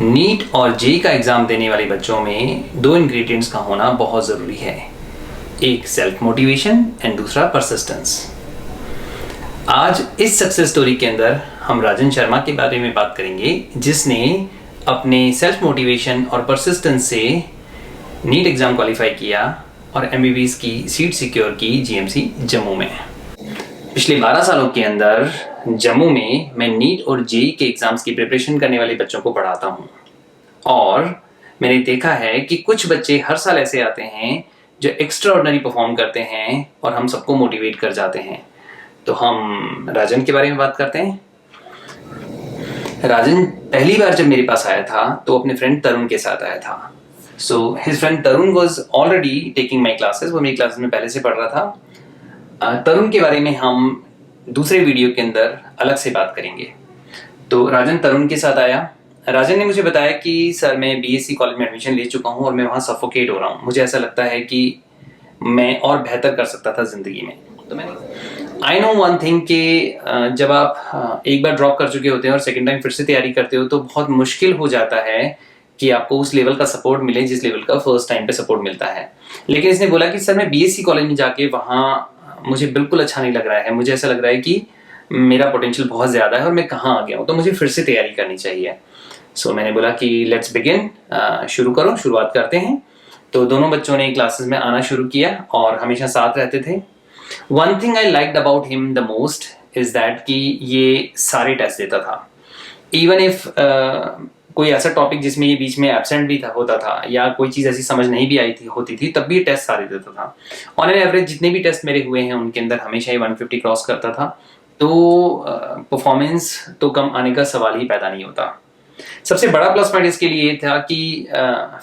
NEET और JEE का exam देने वाले बच्चों में दो इंग्रेडिएंट्स का होना बहुत ज़रूरी है, एक सेल्फ मोटिवेशन एंड दूसरा परसिस्टेंस। आज इस सक्सेस स्टोरी के अंदर हम राजन शर्मा के बारे में बात करेंगे, जिसने अपने सेल्फ मोटिवेशन और परसिस्टेंस से नीट एग्ज़ाम क्वालिफाई किया और एमबीबीएस की सीट सिक्योर की जीएमसी जम्मू में। पिछले 12 सालों के अंदर जम्मू में मैं नीट और जेईई के एग्ज़ाम्स की प्रिपरेशन करने वाले बच्चों को पढ़ाता हूँ और मैंने देखा है कि कुछ बच्चे हर साल ऐसे आते हैं जो एक्स्ट्रा ऑर्डिनरी परफॉर्म करते हैं और हम सबको मोटिवेट कर जाते हैं। तो हम राजन के बारे में बात करते हैं। राजन पहली बार जब मेरे पास आया था तो अपने फ्रेंड तरुण के साथ आया था। So his friend Tarun was already taking my classes, वो मेरी क्लासेस में पहले से पढ़ रहा था। तरुण के बारे में हम दूसरे वीडियो के अंदर अलग से बात करेंगे। तो राजन तरुण के साथ आया। राजन ने मुझे बताया कि सर मैं बीएससी कॉलेज में एडमिशन ले चुका हूँ और मैं वहाँ सफोकेट हो रहा हूँ, मुझे ऐसा लगता है कि मैं और बेहतर कर सकता था ज़िंदगी में। तो मैंने आई नो वन थिंग कि जब आप एक बार ड्रॉप कर चुके होते हैं और सेकेंड टाइम फिर से तैयारी करते हो तो बहुत मुश्किल हो जाता है कि आपको उस लेवल का सपोर्ट मिले जिस लेवल का फर्स्ट टाइम पे सपोर्ट मिलता है। लेकिन इसने बोला कि सर मैं बीएससी कॉलेज में जाके वहाँ मुझे बिल्कुल अच्छा नहीं लग रहा है, मुझे ऐसा लग रहा है कि मेरा पोटेंशियल बहुत ज़्यादा है और मैं कहाँ आ गया हूँ, तो मुझे फिर से तैयारी करनी चाहिए। सो मैंने बोला कि लेट्स बिगिन, शुरू करो, शुरुआत करते हैं। तो दोनों बच्चों ने क्लासेस में आना शुरू किया और हमेशा साथ रहते थे। One thing I liked about him the most is that कि ये सारे टेस्ट देता था। इवन इफ कोई ऐसा टॉपिक जिसमें ये बीच में एब्सेंट भी होता था या कोई चीज़ ऐसी समझ नहीं भी आई थी होती थी, तब भी ये टेस्ट सारे देता था। ऑन एन एवरेज जितने भी टेस्ट मेरे हुए हैं उनके अंदर हमेशा ही 150 क्रॉस करता था। तो परफॉर्मेंस तो कम आने का सवाल ही पैदा नहीं होता। सबसे बड़ा प्लस पॉइंट इसके लिए ये था कि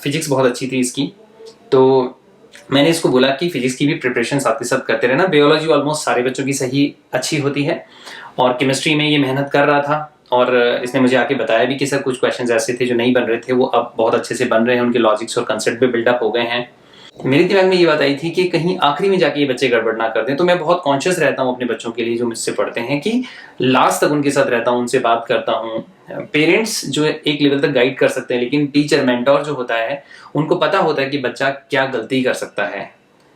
फिजिक्स बहुत अच्छी थी इसकी। तो मैंने इसको बोला कि फिजिक्स की भी प्रिपरेशन साथ के साथ करते रहना। बायोलॉजी ऑलमोस्ट सारे बच्चों की सही अच्छी होती है और केमिस्ट्री में ये मेहनत कर रहा था और इसने मुझे आके बताया भी कि सर कुछ क्वेश्चंस ऐसे थे जो नहीं बन रहे थे, वो अब बहुत अच्छे से बन रहे हैं, उनके लॉजिक्स और कंसेप्ट भी बिल्डअप हो गए हैं। मेरे दिमाग में ये बात आई थी कि कहीं आखिरी में जाके ये बच्चे गड़बड़ ना कर दें, तो मैं बहुत कॉन्शियस रहता हूँ अपने बच्चों के लिए जो मुझसे पढ़ते हैं कि लास्ट तक उनके साथ रहता हूँ, उनसे बात करता हूँ। पेरेंट्स जो एक लेवल तक गाइड कर सकते हैं, लेकिन टीचर मेंटोर जो होता है उनको पता होता है कि बच्चा क्या गलती कर सकता है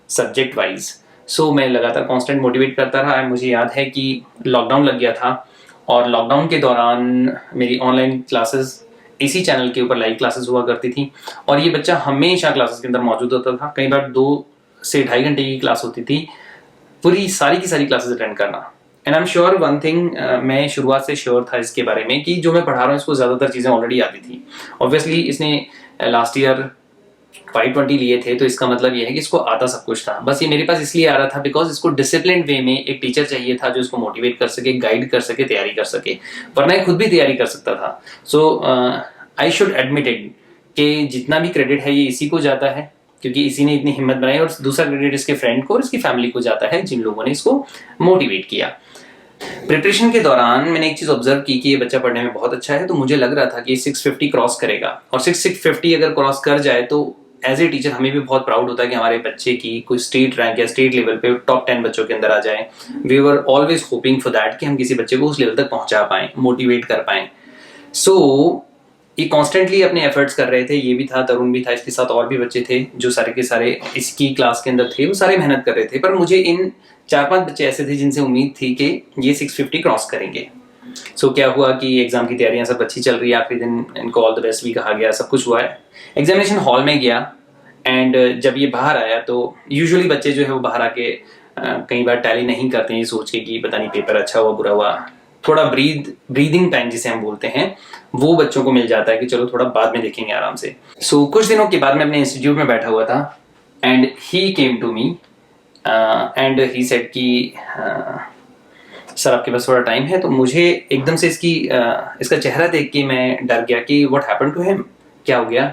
सब्जेक्ट वाइज। सो मैं लगातार कॉन्स्टेंट मोटिवेट करता रहा। मुझे याद है कि लॉकडाउन लग गया था और लॉकडाउन के दौरान मेरी ऑनलाइन क्लासेस इसी चैनल के ऊपर लाइव क्लासेस हुआ करती थी और ये बच्चा हमेशा क्लासेस के अंदर मौजूद होता था। कई बार 2 से 2.5 घंटे की क्लास होती थी, पूरी सारी की सारी क्लासेस अटेंड करना। And I am sure one thing, मैं शुरुआत से श्योर था इसके बारे में कि जो मैं पढ़ा रहा हूँ इसको ज़्यादातर चीज़ें ऑलरेडी आती थी। ऑब्वियसली इसने लास्ट ईयर 520 लिए थे, तो इसका मतलब ये है कि इसको आता सब कुछ था। बस ये मेरे पास इसलिए आ रहा था बिकॉज इसको डिसिप्लिन वे में एक टीचर चाहिए था जो इसको मोटिवेट कर सके, गाइड कर सके, तैयारी कर सके, वरना ये खुद भी तैयारी कर सकता था। सो आई शुड एडमिट इट कि जितना भी क्रेडिट है ये इसी को जाता है क्योंकि इसी ने इतनी हिम्मत बनाई, और दूसरा क्रेडिट इसके फ्रेंड को और इसकी फैमिली को जाता है जिन लोगों ने इसको मोटिवेट किया। प्रिपरेशन के दौरान मैंने एक चीज ऑब्जर्व की कि ये बच्चा पढ़ने में बहुत अच्छा है, तो मुझे लग रहा था कि 650 क्रॉस करेगा और 650 अगर क्रॉस कर जाए तो एज ए टीचर हमें भी बहुत प्राउड होता है कि हमारे बच्चे की कोई स्टेट रैंक या स्टेट लेवल पे टॉप 10 बच्चों के अंदर आ जाए। We were always hoping for that कि हम किसी बच्चे को उस लेवल तक पहुंचा पाएं, मोटिवेट कर पाएं। सो ये कॉन्स्टेंटली अपने एफर्ट्स कर रहे थे। ये भी था, तरुण भी था, इसके साथ और भी बच्चे थे जो सारे के सारे इसकी क्लास के अंदर थे, वो सारे मेहनत कर रहे थे। पर मुझे इन 4-5 बच्चे ऐसे थे जिनसे उम्मीद थी कि ये 650 क्रॉस करेंगे। सो क्या हुआ कि एग्जाम की तैयारियां सब अच्छी चल रही है, आखिरी दिन इनको ऑल द बेस्ट भी कहा गया, सब कुछ हुआ है। एग्जामिनेशन हॉल में गया एंड जब ये बाहर आया तो यूजुअली बच्चे जो है वो बाहर आके कई बार टैली नहीं करते हैं ये सोच के कि पता नहीं पेपर अच्छा हुआ बुरा हुआ। थोड़ा ब्रीदिंग टाइम जिसे हम बोलते हैं वो बच्चों को मिल जाता है कि चलो थोड़ा बाद में देखेंगे आराम से। सो कुछ दिनों के बाद मैं अपने इंस्टीट्यूट में बैठा हुआ था and he came to me and he said कि सर आपके पास थोड़ा टाइम है। तो मुझे एकदम से इसका चेहरा देख के मैं डर गया कि व्हाट हैपेंड टू हिम, क्या हो गया।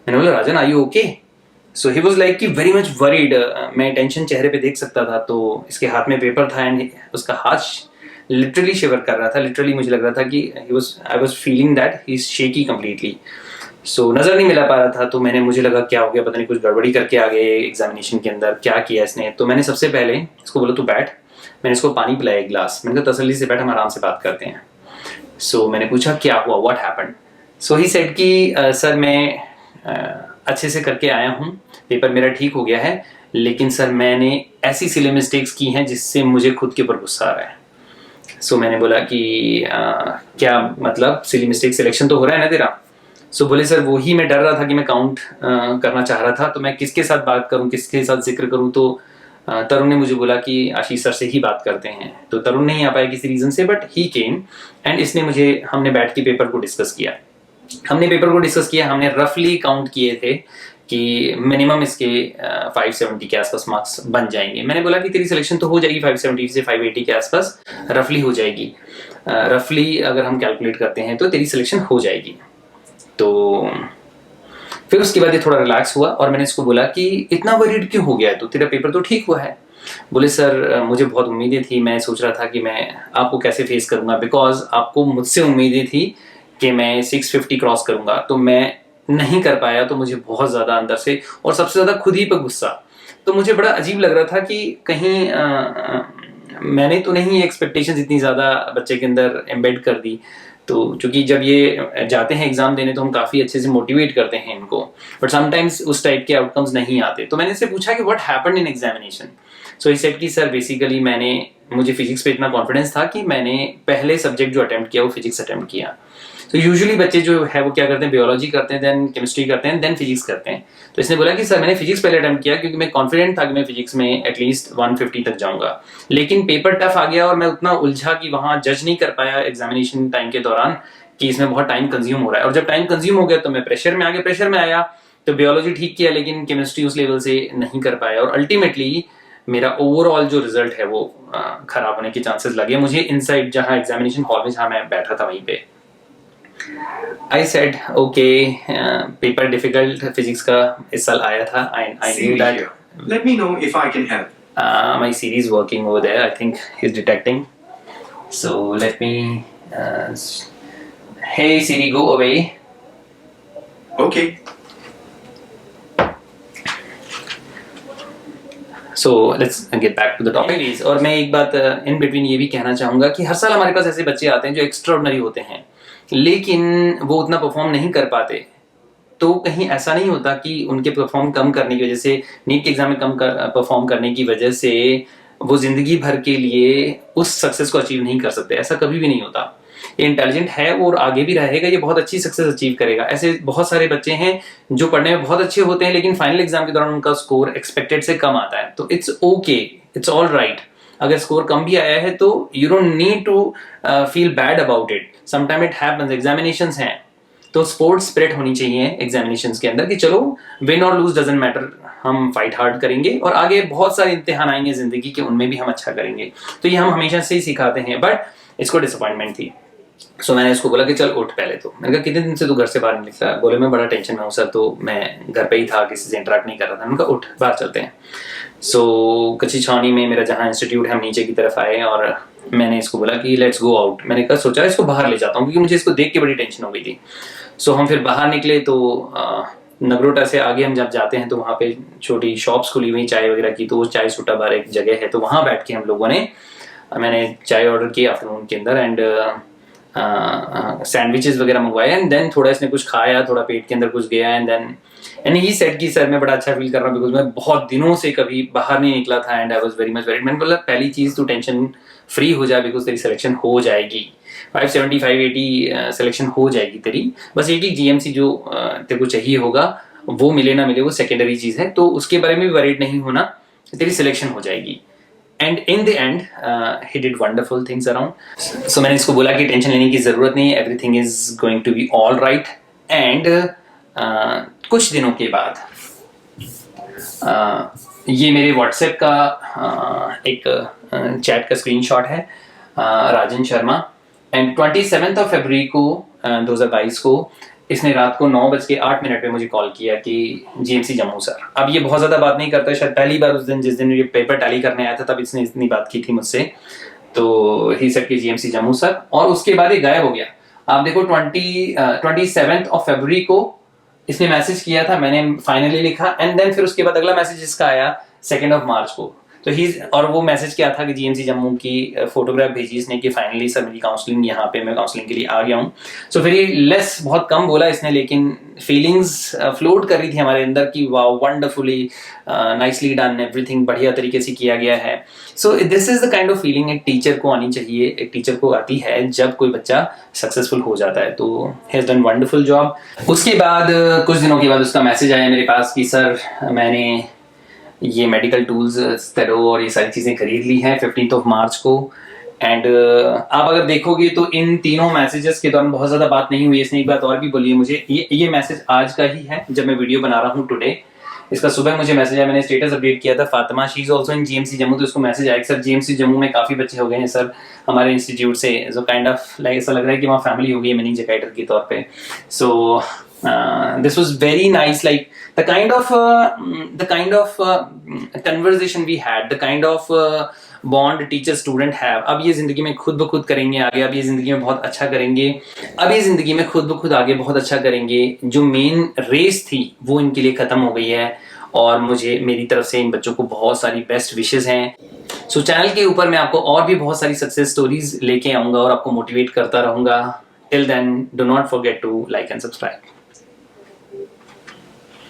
मैंने बोला Rajan are you okay? So he was like कि वेरी मच वरीड। मैं टेंशन चेहरे पे देख सकता था। तो इसके हाथ में पेपर था एंड उसका हाथ लिटरली शिवर कर रहा था। लिटरली मुझे लग रहा था कि I was feeling that he is shaky completely. So नजर नहीं मिला पा रहा था। तो मुझे लगा क्या हो गया, पता नहीं कुछ गड़बड़ी करके आ गए एग्जामिनेशन के अंदर, क्या किया इसने। तो मैंने सबसे पहले इसको बोला तू बैठ। मैंने इसको पानी पिलाया एक गिलास। मैंने कहा तसल्ली से बैठ, हम आराम से बात करते हैं। सो मैंने पूछा क्या हुआ, what happened. So he said कि सर मैं अच्छे से करके आया हूँ, पेपर मेरा ठीक हो गया है, लेकिन सर मैंने ऐसी सिली मिस्टेक्स की हैं जिससे मुझे खुद के ऊपर गुस्सा आ रहा है। सो मैंने बोला कि क्या मतलब सिली मिस्टेक, सिलेक्शन तो हो रहा है ना तेरा? सो बोले सर वही मैं डर रहा था कि मैं काउंट करना चाह रहा था, तो मैं किसके साथ बात करूं, किसके साथ जिक्र करूं? तो तरुण ने मुझे बोला कि आशीष सर से ही बात करते हैं। तो तरुण नहीं आ पाया किसी रीजन से, बट ही केम एंड इसने मुझे, हमने बैठ के पेपर को डिस्कस किया। हमने रफली काउंट किए थे कि मिनिमम इसके 570 के आसपास मार्क्स बन जाएंगे। मैंने बोला कि तेरी सिलेक्शन तो हो जाएगी 570 से 580 के आसपास, रफली हो जाएगी। रफली अगर हम कैलकुलेट करते हैं तो तेरी सिलेक्शन हो जाएगी। तो फिर उसके बाद ये थोड़ा रिलैक्स हुआ और मैंने इसको बोला कि इतना वरीड क्यों हो गया है, तो तेरा पेपर तो ठीक हुआ है। बोले सर मुझे बहुत उम्मीदें थी, मैं सोच रहा था कि मैं आपको कैसे फेस करूंगा, बिकॉज आपको मुझसे उम्मीदें थी कि मैं 650 क्रॉस करूंगा, तो मैं नहीं कर पाया, तो मुझे बहुत ज़्यादा अंदर से और सबसे ज़्यादा खुद ही पर गुस्सा। तो मुझे बड़ा अजीब लग रहा था कि कहीं मैंने तो नहीं एक्सपेक्टेशंस इतनी ज़्यादा बच्चे के अंदर एम्बेड कर दी। तो चूंकि जब ये जाते हैं एग्जाम देने तो हम काफ़ी अच्छे से मोटिवेट करते हैं इनको, बट समटाइम्स उस टाइप के आउटकम्स नहीं आते। तो मैंने इससे पूछा कि what happened in examination. So he said कि सर बेसिकली मुझे फिजिक्स पे इतना कॉन्फिडेंस था कि मैंने पहले सब्जेक्ट जो अटेम्प्ट किया वो फिजिक्स अटेम्प्ट किया। तो यूजुअली बच्चे जो है वो क्या करते हैं, बायोलॉजी करते हैं, देन केमिस्ट्री करते हैं, देन फिजिक्स करते हैं। तो इसने बोला कि सर मैंने फिजिक्स पहले अटेम्प्ट किया क्योंकि मैं कॉन्फिडेंट था कि मैं फिजिक्स में एटलीस्ट 150 तक जाऊंगा, लेकिन पेपर टफ आ गया और मैं उतना उलझा कि वहां जज नहीं कर पाया एग्जामिनेशन टाइम के दौरान कि इसमें बहुत टाइम कंज्यूम हो रहा है। और जब टाइम कंज्यूम हो गया तो मैं प्रेशर में आया। तो बायोलॉजी ठीक किया लेकिन केमिस्ट्री उस लेवल से नहीं कर पाया और अल्टीमेटली मेरा ओवरऑल जो रिजल्ट है वो खराब होने के चांसेस लगे मुझे इनसाइड, जहां एग्जामिनेशन हॉल में जहां मैं बैठा था वहीं पे। I said okay, paper difficult physics का इस साल आया था। I knew that. Let me know if I can help. My Siri is working over there. I think he's detecting. So let me. Hey Siri, go away. Okay. So let's get back to the topic. और मैं एक बात in between ये भी कहना चाहूँगा कि हर साल हमारे पास ऐसे बच्चे आते हैं जो एक्स्ट्राऑर्डिनरी होते हैं, लेकिन वो उतना परफॉर्म नहीं कर पाते। तो कहीं ऐसा नहीं होता कि उनके परफॉर्म कम करने की वजह से, नीट के एग्जाम में परफॉर्म करने की वजह से वो जिंदगी भर के लिए उस सक्सेस को अचीव नहीं कर सकते। ऐसा कभी भी नहीं होता। ये इंटेलिजेंट है और आगे भी रहेगा, ये बहुत अच्छी सक्सेस अचीव करेगा। ऐसे बहुत सारे बच्चे हैं जो पढ़ने में बहुत अच्छे होते हैं लेकिन फाइनल एग्जाम के दौरान उनका स्कोर एक्सपेक्टेड से कम आता है। तो it's okay, it's all right. अगर स्कोर कम भी आया है तो you don't need to feel bad about it. Sometime it happens, examinations हैं तो स्पोर्ट्स स्पिरिट होनी चाहिए एग्जामिनेशंस के अंदर कि चलो विन और लूज डजंट मैटर, हम फाइट हार्ड करेंगे और आगे बहुत सारे इम्तिहान आएंगे जिंदगी के, उनमें भी हम अच्छा करेंगे। तो ये हम हमेशा से ही सिखाते हैं, बट इसको डिसअपॉइंटमेंट थी। सो मैंने इसको बोला कि चल उठ पहले। तो मैंने कहा कितने दिन से तू घर से बाहर नहीं निकला? बोले मैं बड़ा टेंशन में हूँ सर, तो मैं घर पे ही था, किसी से इंटरेक्ट नहीं कर रहा था। मैंने कहा उठ बाहर चलते हैं। सो कच्ची छावनी में मेरा जहाँ इंस्टीट्यूट है, हम नीचे की तरफ आए और मैंने इसको बोला कि लेट्स गो आउट। मैंने कहा सोचा इसको बाहर ले जाता हूँ क्योंकि मुझे इसको देख के बड़ी टेंशन हो गई थी। सो हम फिर बाहर निकले तो नगरोटा से आगे हम जब जाते हैं तो वहाँ पे छोटी शॉप्स खुली हुई चाय वगैरह की, तो वो चाय सुट्टा बार एक जगह है, तो वहाँ बैठ के हम लोगों ने, मैंने चाय ऑर्डर की आफ्टरनून के अंदर एंड सैंडविचेस वगैरह मंगवाए एंड देन थोड़ा इसने कुछ खाया, थोड़ा पेट के अंदर कुछ गया एंड ही सेड कि सर मैं बड़ा अच्छा फील कर रहा हूँ बिकॉज मैं बहुत दिनों से कभी बाहर नहीं निकला था and I was very much worried. मैंने बोला पहली चीज तू टेंशन फ्री हो जा बिकॉज तेरी सिलेक्शन हो जाएगी, 570 580 सिलेक्शन हो जाएगी तेरी। बस एक ही जीएमसी जो तेरे को चाहिए होगा वो मिले ना मिले वो सेकेंडरी चीज है, तो उसके बारे में भी वरीड नहीं होना, तेरी सिलेक्शन हो जाएगी। And in the end he did wonderful things around. So मैंने इसको बोला कि टेंशन लेने की जरूरत नहीं है, everything is going to be all right. And कुछ दिनों के बाद ये मेरे व्हाट्सएप का एक चैट का स्क्रीनशॉट है, राजन शर्मा, एंड 27 फरवरी को 2022 को इसने रात को 9:08 पे मुझे कॉल किया कि जीएमसी जम्मू सर। अब ये बहुत ज्यादा बात नहीं करता, शायद पहली बार उस दिन जिस दिन ये पेपर टैली करने आया था तब इसने इतनी बात की थी मुझसे। तो ही सर की जीएमसी जम्मू सर, और उसके बाद ये गायब हो गया। आप देखो 27 फरवरी को इसने मैसेज किया था, मैंने फाइनली लिखा एंड देन फिर उसके बाद अगला मैसेज इसका आया 2 मार्च को। तो ही और वो मैसेज क्या था कि जीएमसी जम्मू की फोटोग्राफ भेजी इसने कि फाइनली सर मेरी काउंसलिंग यहाँ पे, मैं काउंसलिंग के लिए आ गया हूँ। सो वेरी लेस, बहुत कम बोला इसने, लेकिन फीलिंग्स फ्लोट कर रही थी हमारे अंदर कि वाह वंडरफुली नाइसली डन, एवरीथिंग बढ़िया तरीके से किया गया है। So this is the kind of feeling एक टीचर को आनी चाहिए, एक टीचर को आती है जब कोई बच्चा सक्सेसफुल हो जाता है। तो he has done wonderful job. उसके बाद कुछ दिनों के बाद उसका मैसेज आया मेरे पास कि सर मैंने ये मेडिकल टूल्स, स्टेरो और ये सारी चीज़ें खरीद ली हैं 15 मार्च को। एंड आप अगर देखोगे तो इन तीनों मैसेजेस के दौरान बहुत ज़्यादा बात नहीं हुई। इसने एक बात और भी बोली है मुझे, ये मैसेज आज का ही है जब मैं वीडियो बना रहा हूँ टुडे। इसका सुबह मुझे मैसेज आया, मैंने स्टेटस अपडेट किया था, Fatima she is also in GMC Jammu, तो उसको मैसेज आया कि सर जीएमसी जम्मू में काफ़ी बच्चे हो गए हैं सर हमारे इंस्टीट्यूट से, जो काइंड ऑफ लाइक ऐसा लग रहा है कि वहाँ फैमिली हो गई है मेनिंजाइटिस के तौर पे। सो this was very nice, like the kind of conversation we had, the kind of bond teacher student have। अब ये जिंदगी में खुद ब खुद करेंगे आगे, अब ये जिंदगी में बहुत अच्छा करेंगे, अब ये जिंदगी में खुद ब खुद आगे बहुत अच्छा करेंगे। जो मेन रेस थी वो इनके लिए खत्म हो गई है और मुझे मेरी तरफ से इन बच्चों को बहुत सारी बेस्ट विशेस हैं। सो चैनल के ऊपर मैं आपको और भी बहुत सारी सक्सेस स्टोरीज लेके आऊंगा और आपको मोटिवेट करता रहूंगा। Till then do not forget to like and subscribe.